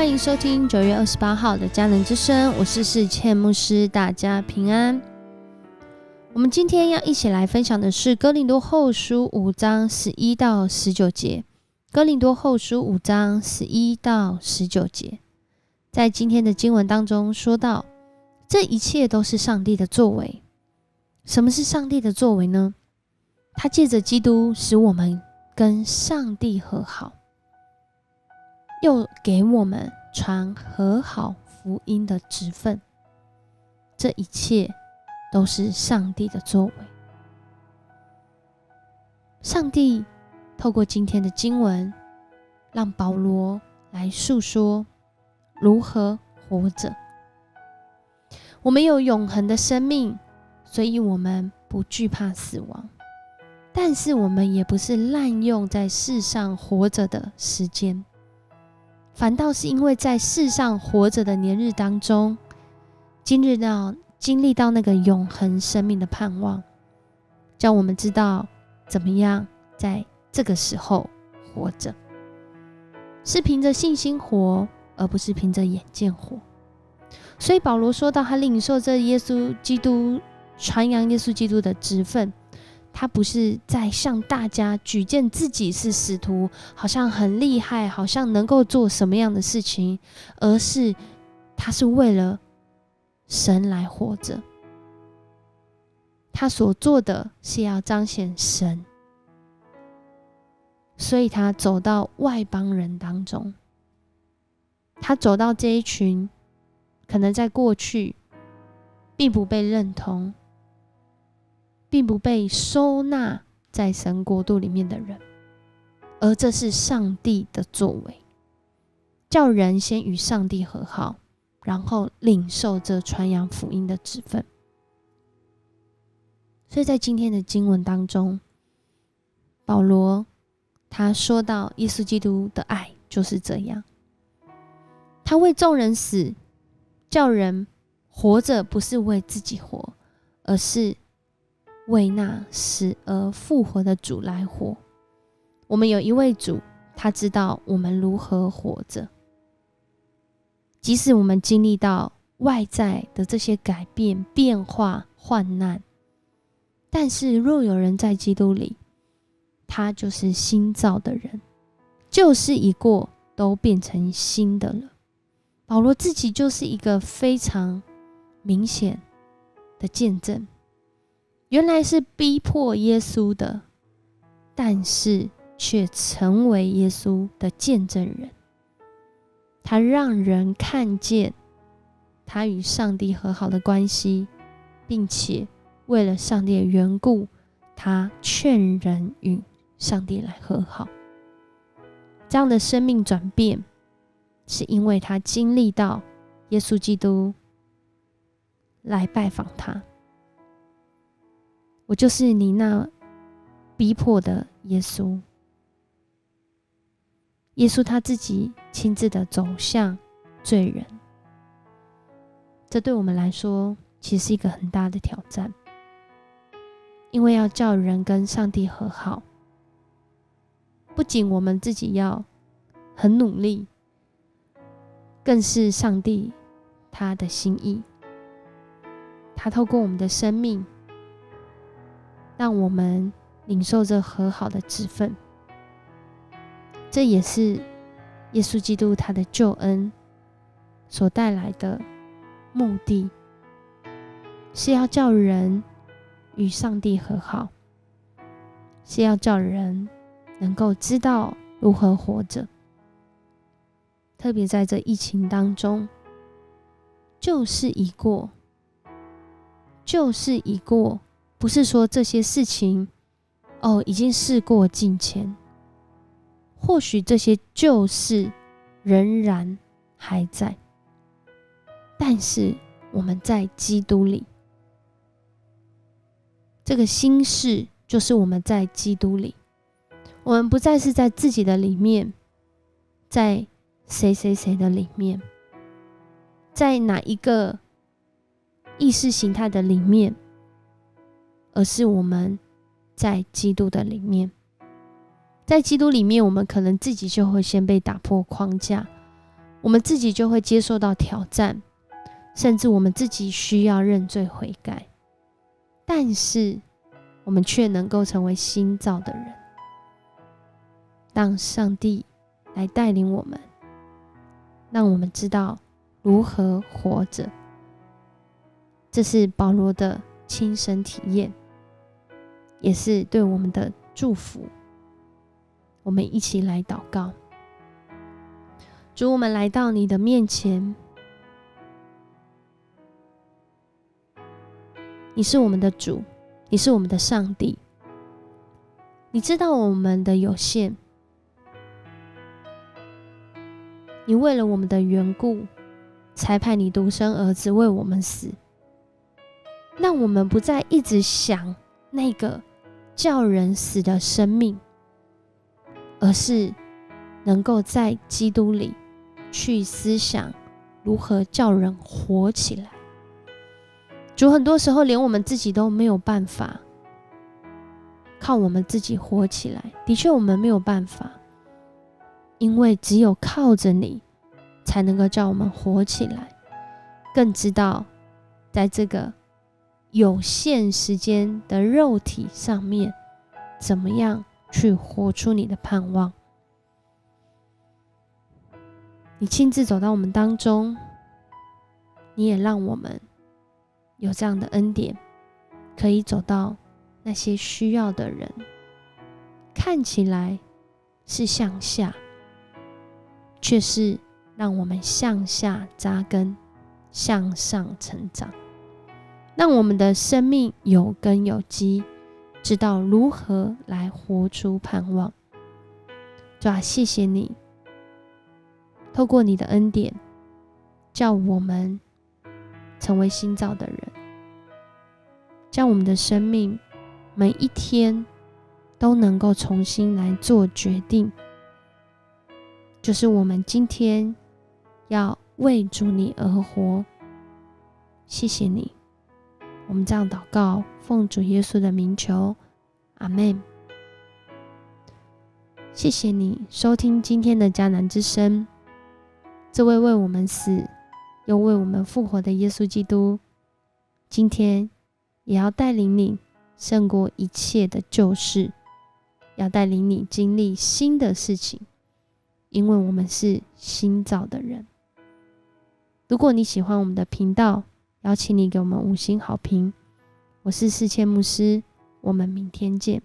欢迎收听9月28号的迦南之声，我是世倩牧师，大家平安。我们今天要一起来分享的是哥林多后书5章11到19节。哥林多后书5章11到19节，在今天的经文当中说到，这一切都是上帝的作为。什么是上帝的作为呢？他借着基督使我们跟上帝和好，又给我们传和好福音的职分。这一切都是上帝的作为。上帝透过今天的经文，让保罗来述说如何活着。我们有永恒的生命，所以我们不惧怕死亡，但是我们也不是滥用在世上活着的时间，反倒是因为在世上活着的年日当中，经历到那个永恒生命的盼望，叫我们知道怎么样在这个时候活着，是凭着信心活，而不是凭着眼见活。所以保罗说到，他领受这耶稣基督，传扬耶稣基督的职分，他不是在向大家举荐自己是使徒，好像很厉害，好像能够做什么样的事情，而是他是为了神来活着。他所做的是要彰显神，所以他走到外邦人当中，他走到这一群可能在过去并不被认同，并不被收纳在神国度里面的人，而这是上帝的作为，叫人先与上帝和好，然后领受这传扬福音的职分。所以在今天的经文当中，保罗他说到耶稣基督的爱就是这样，他为众人死，叫人活着不是为自己活，而是为那死而复活的主来活。我们有一位主，他知道我们如何活着，即使我们经历到外在的这些改变、变化、患难，但是若有人在基督里，他就是新造的人，旧事已过，都变成新的了。保罗自己就是一个非常明显的见证，原来是逼迫耶稣的，但是却成为耶稣的见证人。他让人看见他与上帝和好的关系，并且为了上帝的缘故，他劝人与上帝来和好。这样的生命转变，是因为他经历到耶稣基督来拜访他。我就是你那逼迫的耶稣。耶稣他自己亲自的走向罪人，这对我们来说其实是一个很大的挑战，因为要叫人跟上帝和好，不仅我们自己要很努力，更是上帝他的心意。他透过我们的生命，让我们领受这和好的职分。这也是耶稣基督他的救恩所带来的目的，是要叫人与上帝和好，是要叫人能够知道如何活着。特别在这疫情当中，旧事已过，旧事已过，不是说这些事情已经事过境迁，或许这些旧事仍然还在，但是我们在基督里，这个新事就是我们在基督里，我们不再是在自己的里面，在谁的里面，在哪一个意识形态的里面，而是我们在基督的里面。在基督里面，我们可能自己就会先被打破框架，我们自己就会接受到挑战，甚至我们自己需要认罪悔改，但是我们却能够成为新造的人，让上帝来带领我们，让我们知道如何活着。这是保罗的亲身体验，也是对我们的祝福。我们一起来祷告。主，我们来到你的面前，你是我们的主，你是我们的上帝，你知道我们的有限，你为了我们的缘故，才派你独生儿子为我们死，让我们不再一直想那个叫人死的生命，而是能够在基督里去思想如何叫人活起来。主，很多时候连我们自己都没有办法靠我们自己活起来，的确我们没有办法，因为只有靠着你才能够叫我们活起来，更知道在这个有限时间的肉体上面怎么样去活出你的盼望。你亲自走到我们当中，你也让我们有这样的恩典，可以走到那些需要的人，看起来是向下，却是让我们向下扎根，向上成长，让我们的生命有根有基，知道如何来活出盼望。主啊，谢谢你透过你的恩典，叫我们成为新造的人，将我们的生命每一天都能够重新来做决定，就是我们今天要为主你而活。谢谢你，我们这样祷告，奉主耶稣的名求，阿们。谢谢你收听今天的迦南之声，这位为我们死又为我们复活的耶稣基督，今天也要带领你胜过一切的旧事，要带领你经历新的事情，因为我们是新造的人。如果你喜欢我们的频道，邀请你给我们5星好评。我是世谦牧师，我们明天见。